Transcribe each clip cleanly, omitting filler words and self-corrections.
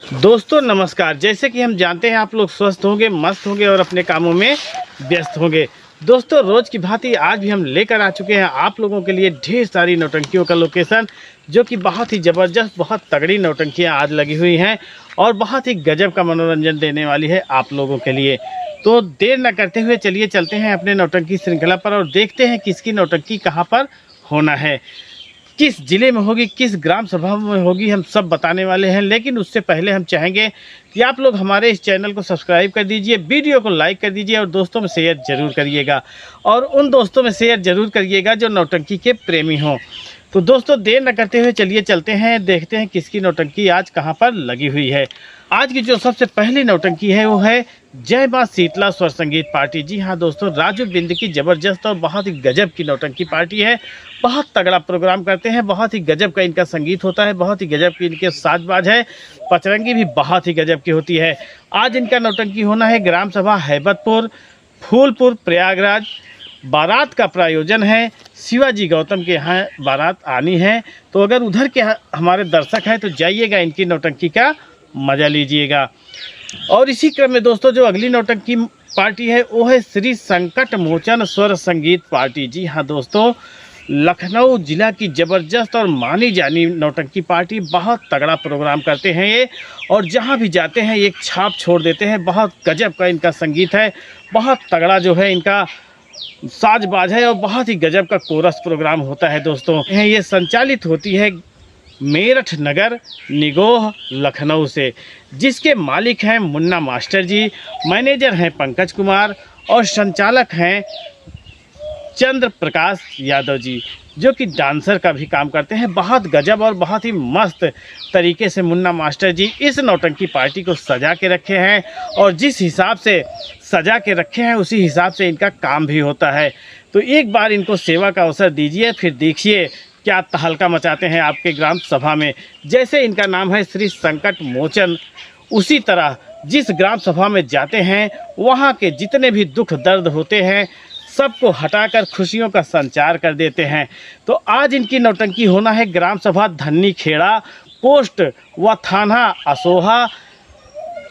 दोस्तों नमस्कार। जैसे कि हम जानते हैं आप लोग स्वस्थ होंगे, मस्त होंगे और अपने कामों में व्यस्त होंगे। दोस्तों रोज़ की भांति आज भी हम लेकर आ चुके हैं आप लोगों के लिए ढेर सारी नौटंकियों का लोकेशन, जो कि बहुत ही ज़बरदस्त, बहुत तगड़ी नौटंकियां आज लगी हुई हैं और बहुत ही गजब का मनोरंजन देने वाली है आप लोगों के लिए। तो देर न करते हुए चलिए चलते हैं अपने नौटंकी श्रृंखला पर और देखते हैं किसकी नौटंकी कहाँ पर होना है, किस जिले में होगी, किस ग्राम सभा में होगी, हम सब बताने वाले हैं। लेकिन उससे पहले हम चाहेंगे कि आप लोग हमारे इस चैनल को सब्सक्राइब कर दीजिए, वीडियो को लाइक कर दीजिए और दोस्तों में शेयर ज़रूर करिएगा। और उन दोस्तों में शेयर ज़रूर करिएगा जो नौटंकी के प्रेमी हों। तो दोस्तों देर न करते हुए चलिए चलते हैं, देखते हैं किसकी नौटंकी आज कहाँ पर लगी हुई है। आज की जो सबसे पहली नौटंकी है वो है जय मां शीतला स्वर संगीत पार्टी। जी हाँ दोस्तों, राजू बिंद की ज़बरदस्त और बहुत ही गजब की नौटंकी पार्टी है। बहुत तगड़ा प्रोग्राम करते हैं, बहुत ही गजब का इनका संगीत होता है, बहुत ही गजब की इनके साजबाज है, पचरंगी भी बहुत ही गजब की होती है। आज इनका नौटंकी होना है ग्राम सभा हैबतपुर, फूलपुर, प्रयागराज। बारात का प्रायोजन है शिवाजी गौतम के यहाँ बारात आनी है। तो अगर उधर के हमारे दर्शक हैं तो जाइएगा, इनकी नौटंकी का मज़ा लीजिएगा। और इसी क्रम में दोस्तों जो अगली नौटंकी पार्टी है वो है श्री संकट मोचन स्वर संगीत पार्टी। जी हाँ दोस्तों, लखनऊ जिला की ज़बरदस्त और मानी जानी नौटंकी पार्टी, बहुत तगड़ा प्रोग्राम करते हैं ये और जहाँ भी जाते हैं एक छाप छोड़ देते हैं। बहुत गजब का इनका संगीत है, बहुत तगड़ा जो है इनका साजबाज है और बहुत ही गजब का कोरस प्रोग्राम होता है दोस्तों। ये संचालित होती है मेरठ नगर निगोह लखनऊ से, जिसके मालिक हैं मुन्ना मास्टर जी, मैनेजर हैं पंकज कुमार और संचालक हैं चंद्र प्रकाश यादव जी, जो कि डांसर का भी काम करते हैं। बहुत गजब और बहुत ही मस्त तरीके से मुन्ना मास्टर जी इस नौटंकी पार्टी को सजा के रखे हैं और जिस हिसाब से सजा के रखे हैं उसी हिसाब से इनका काम भी होता है। तो एक बार इनको सेवा का अवसर दीजिए, फिर देखिए क्या तहलका मचाते हैं आपके ग्राम सभा में। जैसे इनका नाम है श्री संकट मोचन, उसी तरह जिस ग्राम सभा में जाते हैं वहाँ के जितने भी दुख दर्द होते हैं सबको हटाकर खुशियों का संचार कर देते हैं। तो आज इनकी नौटंकी होना है ग्राम सभा धन्नी खेड़ा, पोस्ट व थाना असोहा,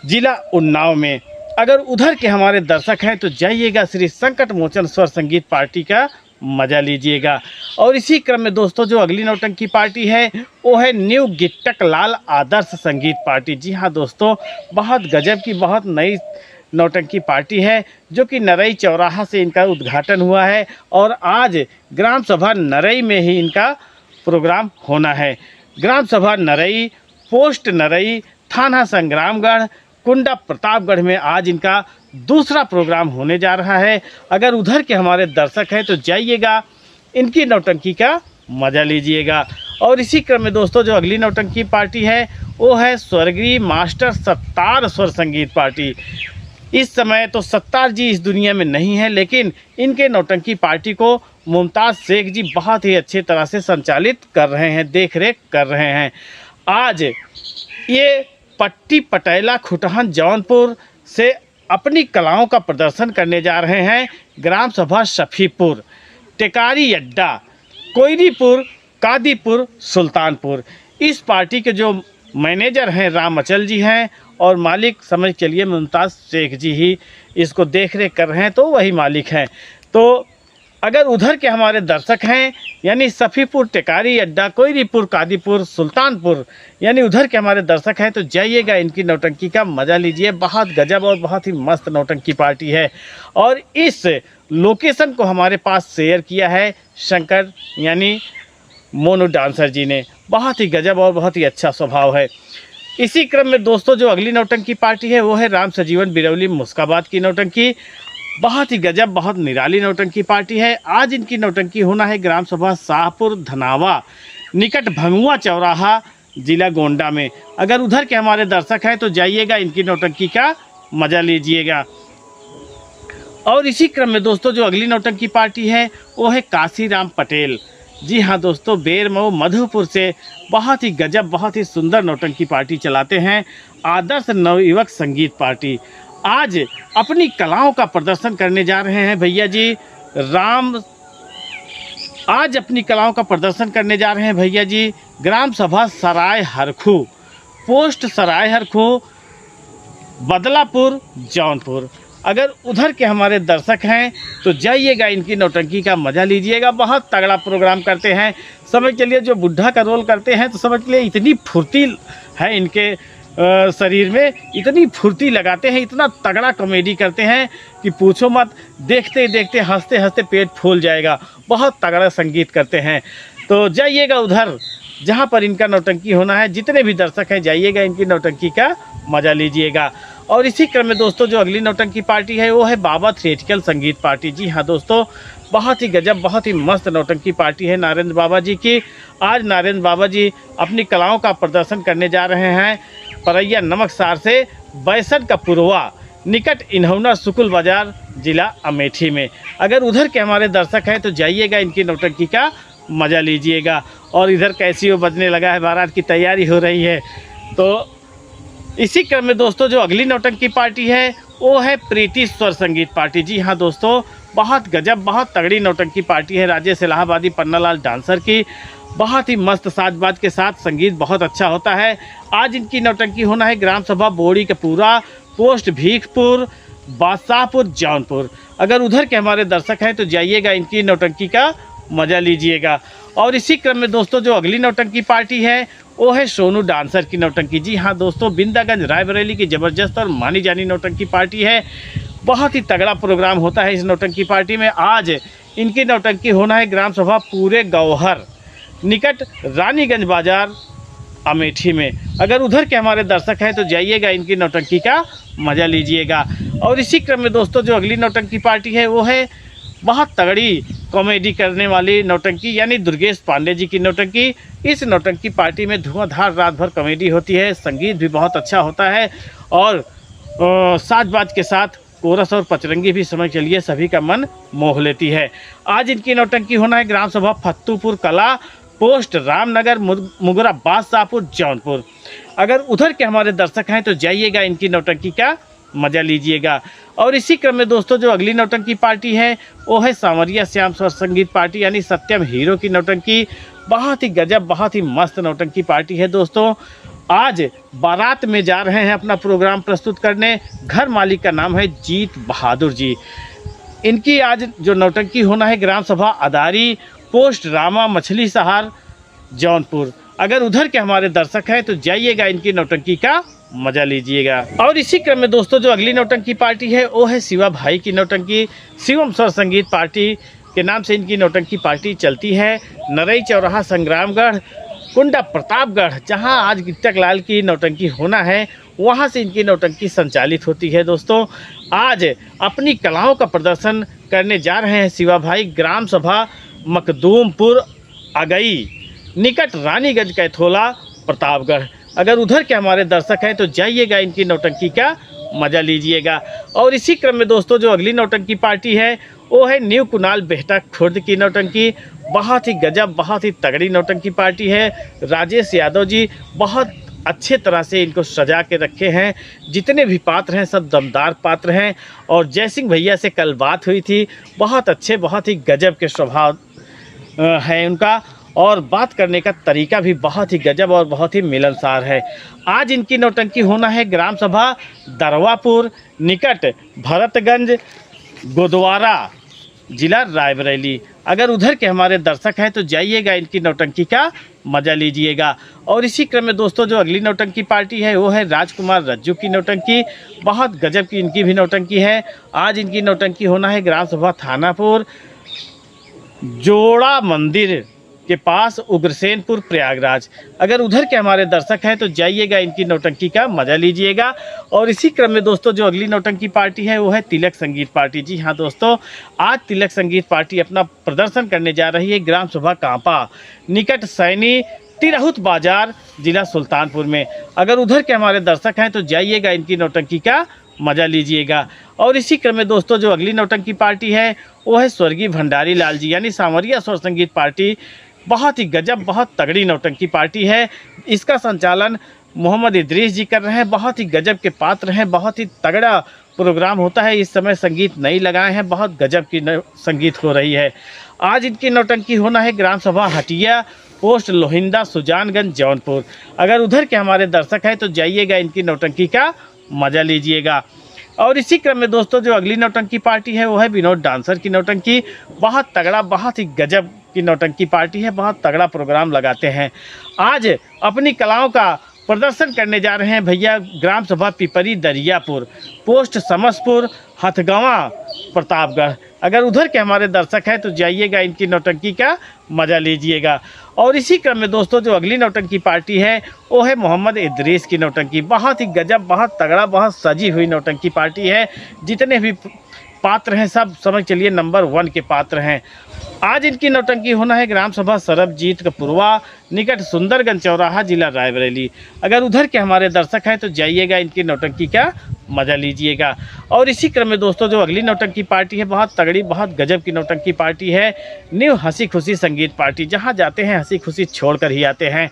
जिला उन्नाव में। अगर उधर के हमारे दर्शक हैं तो जाइएगा, श्री संकट मोचन स्वर संगीत पार्टी का मज़ा लीजिएगा। और इसी क्रम में दोस्तों जो अगली नौटंकी पार्टी है वो है न्यू गिट्टक लाल आदर्श संगीत पार्टी। जी हाँ दोस्तों, बहुत गजब की, बहुत नई नौटंकी पार्टी है, जो कि नरई चौराहा से इनका उद्घाटन हुआ है और आज ग्राम सभा नरई में ही इनका प्रोग्राम होना है। ग्राम सभा नरई, पोस्ट नरई, थाना संग्रामगढ़, कुंडा प्रतापगढ़ में आज इनका दूसरा प्रोग्राम होने जा रहा है। अगर उधर के हमारे दर्शक हैं तो जाइएगा, इनकी नौटंकी का मज़ा लीजिएगा। और इसी क्रम में दोस्तों जो अगली नौटंकी पार्टी है वो है स्वर्गीय मास्टर सत्तार स्वर संगीत पार्टी। इस समय तो सत्तार जी इस दुनिया में नहीं है, लेकिन इनके नौटंकी पार्टी को मुमताज़ शेख जी बहुत ही अच्छे तरह से संचालित कर रहे हैं, देख रेख कर रहे हैं। आज ये पट्टी पटेला खुटहन जौनपुर से अपनी कलाओं का प्रदर्शन करने जा रहे हैं ग्राम सभा शफीपुर, टेकारी अड्डा, कोयरीपुर, कादीपुर, सुल्तानपुर। इस पार्टी के जो मैनेजर हैं राम अचल जी हैं और मालिक समझ चलिए मुमताज़ शेख जी ही इसको देख रेख कर रहे हैं, तो वही मालिक हैं। तो अगर उधर के हमारे दर्शक हैं यानी सफ़ीपुर, टेकारी अड्डा, कोयरीपुर, कादीपुर, सुल्तानपुर, यानी उधर के हमारे दर्शक हैं तो जाइएगा, इनकी नौटंकी का मज़ा लीजिए। बहुत गजब और बहुत ही मस्त नौटंकी पार्टी है। और इस लोकेशन को हमारे पास शेयर किया है शंकर यानी मोनू डांसर जी ने। बहुत ही गजब और बहुत ही अच्छा स्वभाव है। इसी क्रम में दोस्तों जो अगली नौटंकी पार्टी है वो है राम सजीवन बिरौली मुस्काबाद की नौटंकी। बहुत ही गजब, बहुत निराली नौटंकी पार्टी है। आज इनकी नौटंकी होना है ग्राम सभा शाहपुर धनावा, निकट भंगुआ चौराहा, जिला गोंडा में। अगर उधर के हमारे दर्शक हैं तो जाइएगा, इनकी नौटंकी का मज़ा लीजिएगा। और इसी क्रम में दोस्तों जो अगली नौटंकी पार्टी है वो है काशीराम पटेल। जी हाँ दोस्तों, बेरमऊ मधुपुर से बहुत ही गजब, बहुत ही सुंदर नौटंकी पार्टी चलाते हैं, आदर्श नवयुवक संगीत पार्टी। आज अपनी कलाओं का प्रदर्शन करने जा रहे हैं भैया जी ग्राम सभा सराय हरखू, पोस्ट सरायहर खो, बदलापुर, जौनपुर। अगर उधर के हमारे दर्शक हैं तो जाइएगा, इनकी नौटंकी का मज़ा लीजिएगा। बहुत तगड़ा प्रोग्राम करते हैं। समझ चलिए जो बुढ़ा का रोल करते हैं तो समझ लिए इतनी फुर्ती है इनके शरीर में, इतनी फुर्ती लगाते हैं, इतना तगड़ा कॉमेडी करते हैं कि पूछो मत। देखते देखते हंसते हंसते पेट फूल जाएगा। बहुत तगड़ा संगीत करते हैं। तो जाइएगा उधर जहाँ पर इनका नौटंकी होना है। जितने भी दर्शक हैं जाइएगा, इनकी नौटंकी का मज़ा लीजिएगा। और इसी क्रम में दोस्तों जो अगली नौटंकी पार्टी है वो है बाबा थिएट्रिकल संगीत पार्टी। जी हाँ दोस्तों, बहुत ही गजब, बहुत ही मस्त नौटंकी पार्टी है नारेंद्र बाबा जी की। आज नारेंद्र बाबा जी अपनी कलाओं का प्रदर्शन करने जा रहे हैं परैया नमकसार से बैसन का पुरवा निकट इन्हौना सुकुल बाजार जिला अमेठी में। अगर उधर के हमारे दर्शक हैं तो जाइएगा, इनकी नौटंकी का मज़ा लीजिएगा। और इधर कैसियो बजने लगा है, बारात की तैयारी हो रही है। तो इसी क्रम में दोस्तों जो अगली नौटंकी पार्टी है वो है प्रीति स्वर संगीत पार्टी। जी हाँ दोस्तों, बहुत गजब, बहुत तगड़ी नौटंकी पार्टी है राजेश इलाहाबादी पन्नालाल डांसर की। बहुत ही मस्त साजबाज के साथ संगीत बहुत अच्छा होता है। आज इनकी नौटंकी होना है ग्राम सभा बोड़ी का पूरा, पोस्ट भीखपुर, बादशाहपुर, जौनपुर। अगर उधर के हमारे दर्शक हैं तो जाइएगा, इनकी नौटंकी का मज़ा लीजिएगा। और इसी क्रम में दोस्तों जो अगली नौटंकी पार्टी है वो है सोनू डांसर की नौटंकी। जी हाँ दोस्तों, बिंदागंज रायबरेली की ज़बरदस्त और मानी जानी नौटंकी पार्टी है। बहुत ही तगड़ा प्रोग्राम होता है इस नौटंकी पार्टी में। आज इनकी नौटंकी होना है ग्राम सभा पूरे गौहर निकट रानीगंज बाजार अमेठी में। अगर उधर के हमारे दर्शक हैं तो जाइएगा, इनकी नौटंकी का मज़ा लीजिएगा। और इसी क्रम में दोस्तों जो अगली नौटंकी पार्टी है वो है बहुत तगड़ी कॉमेडी करने वाली नौटंकी, यानी दुर्गेश पांडे जी की नौटंकी। इस नौटंकी पार्टी में धुआंधार रात भर कॉमेडी होती है, संगीत भी बहुत अच्छा होता है और साजबाज के साथ कोरस और पचरंगी भी समझ चलिए सभी का मन मोह लेती है। आज इनकी नौटंकी होना है ग्राम सभा फत्तूपुर कला, पोस्ट रामनगर, मुगरा बादशाहपुर, जौनपुर। अगर उधर के हमारे दर्शक हैं तो जाइएगा, इनकी नौटंकी का मज़ा लीजिएगा। और इसी क्रम में दोस्तों जो अगली नौटंकी पार्टी है वो है सांवरिया श्याम स्वर संगीत पार्टी, यानी सत्यम हीरो की नौटंकी। बहुत ही गजब, बहुत ही मस्त नौटंकी पार्टी है दोस्तों। आज बारात में जा रहे हैं अपना प्रोग्राम प्रस्तुत करने। घर मालिक का नाम है जीत बहादुर जी। इनकी आज जो नौटंकी होना है ग्राम सभा अदारी, पोस्ट रामा मछली सहार, जौनपुर। अगर उधर के हमारे दर्शक हैं तो जाइएगा, इनकी नौटंकी का मज़ा लीजिएगा। और इसी क्रम में दोस्तों जो अगली नौटंकी पार्टी है वो है शिवा भाई की नौटंकी। शिवम स्वर संगीत पार्टी के नाम से इनकी नौटंकी पार्टी चलती है। नरई चौराहा, संग्रामगढ़, कुंडा, प्रतापगढ़, जहां आज गिट्टक लाल की नौटंकी होना है वहां से इनकी नौटंकी संचालित होती है। दोस्तों आज अपनी कलाओं का प्रदर्शन करने जा रहे हैं शिवा भाई ग्राम सभा मखदूमपुर अगई निकट रानीगंज, कैथोला, प्रतापगढ़। अगर उधर के हमारे दर्शक हैं तो जाइएगा, इनकी नौटंकी का मज़ा लीजिएगा। और इसी क्रम में दोस्तों जो अगली नौटंकी पार्टी है वो है न्यू कुनाल बेहटा खुर्द की नौटंकी। बहुत ही गजब, बहुत ही तगड़ी नौटंकी पार्टी है। राजेश यादव जी बहुत अच्छे तरह से इनको सजा के रखे हैं। जितने भी पात्र हैं सब दमदार पात्र हैं। और जयसिंह भैया से कल बात हुई थी, बहुत अच्छे, बहुत ही गजब के स्वभाव है उनका और बात करने का तरीका भी बहुत ही गजब और बहुत ही मिलनसार है। आज इनकी नौटंकी होना है ग्राम सभा दरवापुर निकट भरतगंज, गोदवारा, जिला रायबरेली। अगर उधर के हमारे दर्शक हैं तो जाइएगा, इनकी नौटंकी का मज़ा लीजिएगा। और इसी क्रम में दोस्तों जो अगली नौटंकी पार्टी है वो है राजकुमार रज्जू की नौटंकी। बहुत गजब की इनकी भी नौटंकी है। आज इनकी नौटंकी होना है ग्राम सभा थानापुर, जोड़ा मंदिर के पास, उग्रसेनपुर, प्रयागराज। अगर उधर के हमारे दर्शक हैं तो जाइएगा, इनकी नौटंकी का मज़ा लीजिएगा। और इसी क्रम में दोस्तों जो अगली नौटंकी पार्टी है वो है तिलक संगीत पार्टी। जी हाँ दोस्तों, आज तिलक संगीत पार्टी अपना प्रदर्शन करने जा रही है ग्राम सभा कांपा निकट सैनी, तिरहुत बाजार, जिला सुल्तानपुर में। अगर उधर के हमारे दर्शक हैं तो जाइएगा, इनकी नौटंकी का मज़ा लीजिएगा। और इसी क्रम में दोस्तों जो अगली नौटंकी पार्टी है वो है स्वर्गीय भंडारी लाल जी, यानी सांवरिया स्वर संगीत पार्टी। बहुत ही गजब, बहुत तगड़ी नौटंकी पार्टी है। इसका संचालन मोहम्मद इदरीस जी कर रहे हैं। बहुत ही गजब के पात्र हैं, बहुत ही तगड़ा प्रोग्राम होता है। इस समय संगीत नहीं लगाए हैं, बहुत गजब की संगीत हो रही है। आज इनकी नौटंकी होना है ग्राम सभा हटिया, पोस्ट लोहिंदा, सुजानगंज, जौनपुर। अगर उधर के हमारे दर्शक हैं तो जाइएगा, इनकी नौटंकी का मज़ा लीजिएगा। और इसी क्रम में दोस्तों जो अगली नौटंकी पार्टी है वो है विनोद डांसर की नौटंकी। बहुत तगड़ा, बहुत ही गजब की नौटंकी पार्टी है, बहुत तगड़ा प्रोग्राम लगाते हैं। आज अपनी कलाओं का प्रदर्शन करने जा रहे हैं भैया ग्राम सभा पिपरी दरियापुर, पोस्ट समसपुर, हथगवां, प्रतापगढ़। अगर उधर के हमारे दर्शक हैं तो जाइएगा, इनकी नौटंकी का मज़ा लीजिएगा। और इसी क्रम में दोस्तों जो अगली नौटंकी पार्टी है वो है मोहम्मद इदरीस की नौटंकी। बहुत ही गजब, बहुत तगड़ा, बहुत सजी हुई नौटंकी पार्टी है। जितने भी पात्र हैं सब समझ चलिए नंबर 1 के पात्र हैं। आज इनकी नौटंकी होना है ग्राम सभा सरबजीत कपूरवा, निकट सुंदरगंज चौराहा, जिला रायबरेली। अगर उधर के हमारे दर्शक हैं तो जाइएगा, इनकी नौटंकी का मज़ा लीजिएगा। और इसी क्रम में दोस्तों जो अगली नौटंकी पार्टी है बहुत तगड़ी, बहुत गजब की नौटंकी पार्टी है, न्यू हंसी खुशी संगीत पार्टी। जहां जाते हैं हंसी खुशी छोड़ कर ही आते हैं।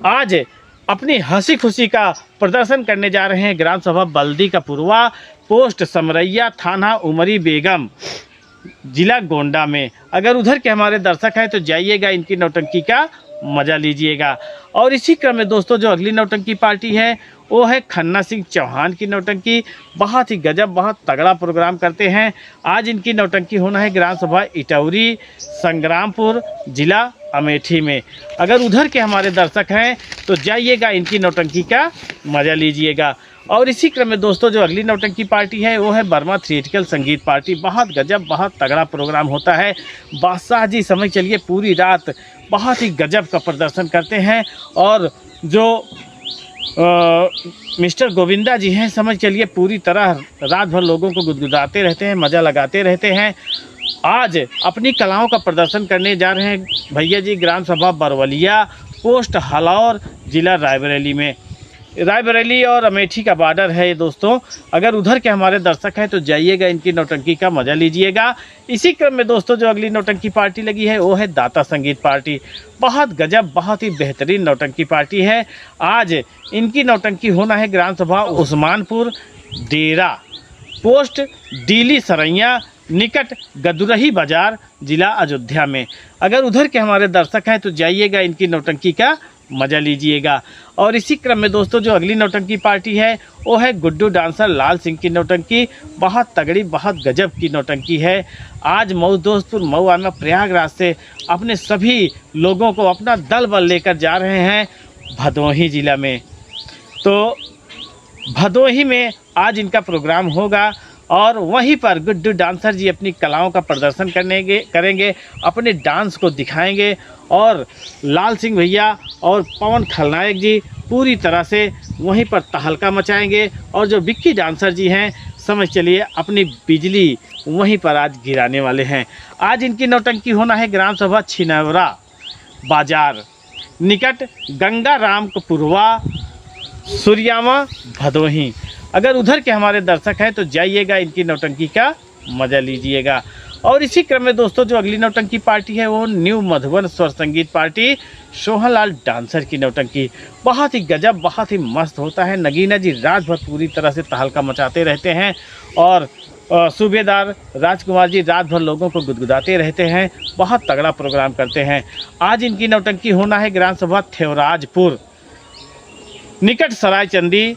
आज अपनी हंसी खुशी का प्रदर्शन करने जा रहे हैं ग्राम सभा बल्दी का पुरवा, पोस्ट समरैया, थाना उमरी बेगम, जिला गोंडा में। अगर उधर के हमारे दर्शक हैं तो जाइएगा, इनकी नौटंकी का मज़ा लीजिएगा। और इसी क्रम में दोस्तों जो अगली नौटंकी पार्टी है वो है खन्ना सिंह चौहान की नौटंकी। बहुत ही गजब, बहुत तगड़ा प्रोग्राम करते हैं। आज इनकी नौटंकी होना है ग्राम सभा इटौरी, संग्रामपुर, जिला अमेठी में। अगर उधर के हमारे दर्शक हैं तो जाइएगा, इनकी नौटंकी का मज़ा लीजिएगा। और इसी क्रम में दोस्तों जो अगली नौटंकी पार्टी है वो है बर्मा थिएटिकल संगीत पार्टी। बहुत गजब, बहुत तगड़ा प्रोग्राम होता है। बादशाह जी समझ चलिए पूरी रात बहुत ही गजब का प्रदर्शन करते हैं। और जो मिस्टर गोविंदा जी हैं समझ चलिए पूरी तरह रात भर लोगों को गुदगुदाते रहते हैं, मज़ा लगाते रहते हैं। आज अपनी कलाओं का प्रदर्शन करने जा रहे हैं भैया जी ग्राम सभा बरवलिया, पोस्ट हलौर, जिला रायबरेली में। रायबरेली और अमेठी का बॉर्डर है ये दोस्तों। अगर उधर के हमारे दर्शक हैं तो जाइएगा, इनकी नौटंकी का मज़ा लीजिएगा। इसी क्रम में दोस्तों जो अगली नौटंकी पार्टी लगी है वो है दाता संगीत पार्टी। बहुत गजब, बहुत ही बेहतरीन नौटंकी पार्टी है। आज इनकी नौटंकी होना है ग्राम सभा उस्मानपुर डेरा, पोस्ट डीली सरैया, निकट गदुरही बाजार, जिला अयोध्या में। अगर उधर के हमारे दर्शक हैं तो जाइएगा, इनकी नौटंकी का मज़ा लीजिएगा। और इसी क्रम में दोस्तों जो अगली नौटंकी पार्टी है वो है गुड्डू डांसर लाल सिंह की नौटंकी। बहुत तगड़ी, बहुत गजब की नौटंकी है। आज मऊ दोस्तपुर, मऊ आना, प्रयागराज से अपने सभी लोगों को अपना दल बल लेकर जा रहे हैं भदोही जिला में। तो भदोही में आज इनका प्रोग्राम होगा और वहीं पर गुड्डू डांसर जी अपनी कलाओं का प्रदर्शन करेंगे, अपने डांस को दिखाएंगे। और लाल सिंह भैया और पवन खलनायक जी पूरी तरह से वहीं पर तहलका मचाएंगे। और जो विक्की डांसर जी हैं समझ चलिए अपनी बिजली वहीं पर आज गिराने वाले हैं। आज इनकी नौटंकी होना है ग्राम सभा छिनवरा बाजार, निकट गंगा राम पुरवा, सूर्यामा, भदोही। अगर उधर के हमारे दर्शक हैं तो जाइएगा, इनकी नौटंकी का मज़ा लीजिएगा। और इसी क्रम में दोस्तों जो अगली नौटंकी पार्टी है वो न्यू मधुबन स्वर संगीत पार्टी, सोहनलाल डांसर की नौटंकी। बहुत ही गजब, बहुत ही मस्त होता है। नगीना जी रात भर पूरी तरह से तहलका मचाते रहते हैं और सूबेदार राजकुमार जी रात भर लोगों को गुदगुदाते रहते हैं। बहुत तगड़ा प्रोग्राम करते हैं। आज इनकी नौटंकी होना है ग्राम सभा थेवराजपुर, निकट सरायचंदी,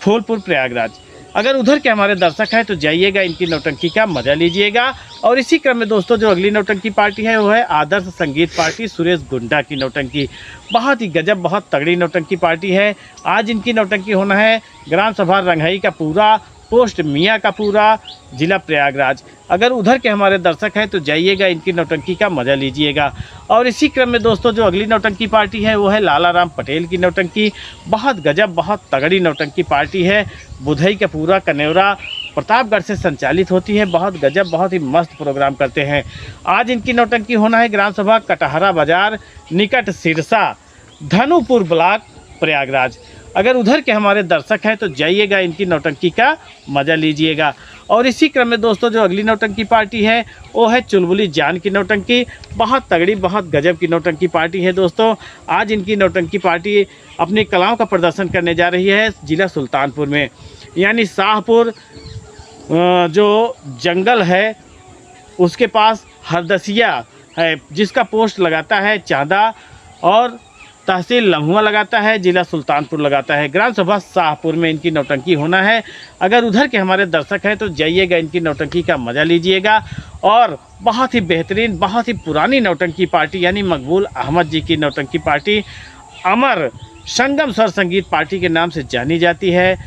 फूलपुर, प्रयागराज। अगर उधर के हमारे दर्शक हैं तो जाइएगा, इनकी नौटंकी का मज़ा लीजिएगा। और इसी क्रम में दोस्तों जो अगली नौटंकी पार्टी है वो है आदर्श संगीत पार्टी, सुरेश गुंडा की नौटंकी। बहुत ही गजब, बहुत तगड़ी नौटंकी पार्टी है। आज इनकी नौटंकी होना है ग्राम सभा रंघई का पूरा, पोस्ट मियाँ का पूरा, जिला प्रयागराज। अगर उधर के हमारे दर्शक हैं तो जाइएगा, इनकी नौटंकी का मज़ा लीजिएगा। और इसी क्रम में दोस्तों जो अगली नौटंकी पार्टी है वो है लाला राम पटेल की नौटंकी। बहुत गजब, बहुत तगड़ी नौटंकी पार्टी है। बुधई का पूरा, कनेवरा, प्रतापगढ़ से संचालित होती है। बहुत गजब, बहुत ही मस्त प्रोग्राम करते हैं। आज इनकी नौटंकी होना है ग्राम सभा कटहरा बाजार, निकट सिरसा, धनुपुर ब्लॉक, प्रयागराज। अगर उधर के हमारे दर्शक हैं तो जाइएगा, इनकी नौटंकी का मज़ा लीजिएगा। और इसी क्रम में दोस्तों जो अगली नौटंकी पार्टी है वो है चुलबुली जान की नौटंकी। बहुत तगड़ी, बहुत गजब की नौटंकी पार्टी है दोस्तों। आज इनकी नौटंकी पार्टी अपनी कलाओं का प्रदर्शन करने जा रही है जिला सुल्तानपुर में, यानी शाहपुर जो जंगल है उसके पास हरदसिया है, जिसका पोस्ट लगाता है चांदा और तहसील लम्हुआ लगाता है, जिला सुल्तानपुर लगाता है। ग्राम सभा शाहपुर में इनकी नौटंकी होना है। अगर उधर के हमारे दर्शक हैं तो जाइएगा, इनकी नौटंकी का मज़ा लीजिएगा। और बहुत ही बेहतरीन, बहुत ही पुरानी नौटंकी पार्टी यानी मकबूल अहमद जी की नौटंकी पार्टी अमर संगम स्वर संगीत पार्टी के नाम से जानी जाती है।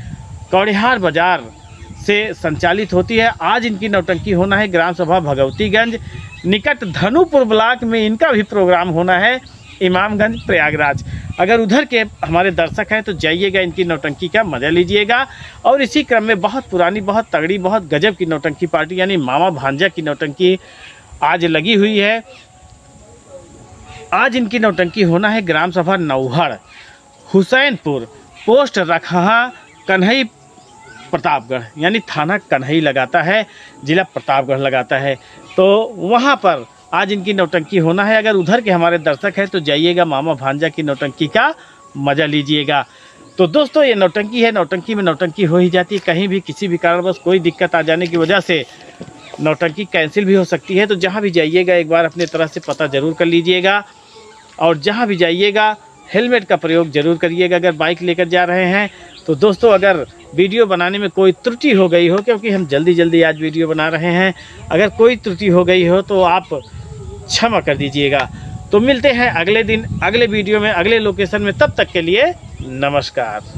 कौड़िहार बाजार से संचालित होती है। आज इनकी नौटंकी होना है ग्राम सभा भगवतीगंज निकट धनुपुर ब्लॉक में इनका भी प्रोग्राम होना है, इमामगंज प्रयागराज। अगर उधर के हमारे दर्शक हैं तो जाइएगा, इनकी नौटंकी का मज़ा लीजिएगा। और इसी क्रम में बहुत पुरानी, बहुत तगड़ी, बहुत गजब की नौटंकी पार्टी यानी मामा भांजा की नौटंकी आज लगी हुई है। आज इनकी नौटंकी होना है ग्राम सभा नौहड़ हुसैनपुर, पोस्ट रखहा, कन्हई प्रतापगढ़ यानी थाना कन्हई लगाता है, जिला प्रतापगढ़ लगाता है। तो वहाँ पर आज इनकी नौटंकी होना है। अगर उधर के हमारे दर्शक हैं तो जाइएगा, मामा भांजा की नौटंकी का मज़ा लीजिएगा। तो दोस्तों ये नौटंकी है, नौटंकी में नौटंकी हो ही जाती है। कहीं भी किसी भी कारणवश कोई दिक्कत आ जाने की वजह से नौटंकी कैंसिल भी हो सकती है। तो जहाँ भी जाइएगा एक बार अपने तरह से पता ज़रूर कर लीजिएगा। और जहाँ भी जाइएगा हेलमेट का प्रयोग ज़रूर करिएगा अगर बाइक लेकर जा रहे हैं। तो दोस्तों अगर वीडियो बनाने में कोई त्रुटि हो गई हो, क्योंकि हम जल्दी आज वीडियो बना रहे हैं, अगर कोई त्रुटि हो गई हो तो आप क्षमा कर दीजिएगा। तो मिलते हैं अगले दिन अगले वीडियो में अगले लोकेशन में, तब तक के लिए नमस्कार।